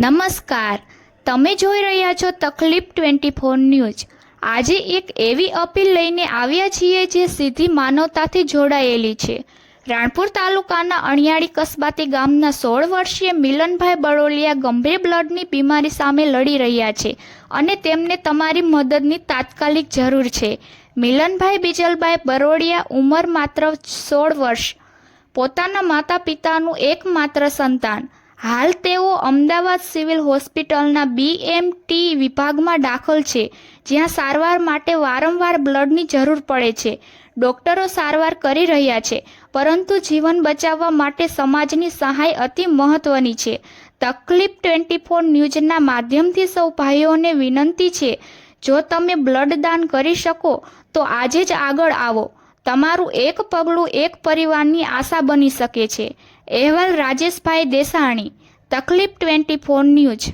નમસ્કાર, તમે જોઈ રહ્યા છો તકલીફ 24 ન્યૂઝ। આજે એક એવી અપીલ લઈને આવ્યા છીએ જે સીધી માનવતાથી જોડાયેલી છે। રાણપુર તાલુકાના અણિયાળી કસ્બાતી ગામના 16 વર્ષીય મિલનભાઈ બરોલિયા ગંભીર બ્લડની બીમારી સામે લડી રહ્યા છે અને તેમને તમારી મદદની તાત્કાલિક જરૂર છે। મિલનભાઈ બીજલભાઈ બરોલિયા, ઉંમર માત્ર 16 વર્ષ, પોતાના માતા પિતાનું એકમાત્ર સંતાન। હાલ તેઓ અમદાવાદ સિવિલ હોસ્પિટલના BMT વિભાગમાં દાખલ છે, જ્યાં સારવાર માટે વારંવાર બ્લડની જરૂર પડે છે। ડોક્ટરો સારવાર કરી રહ્યા છે, પરંતુ જીવન બચાવવા માટે સમાજની સહાય અતિ મહત્વની છે। તકલીફ 24 ન્યૂઝના માધ્યમથી સૌ ભાઈઓને વિનંતી છે, જો તમે બ્લડ દાન કરી શકો તો આજે જ આગળ આવો। તમારું એક પગલું એક પરિવારની આશા બની શકે છે। અહેવાલ રાજેશભાઈ દેસાણી, તકલીફ 24 ન્યૂઝ।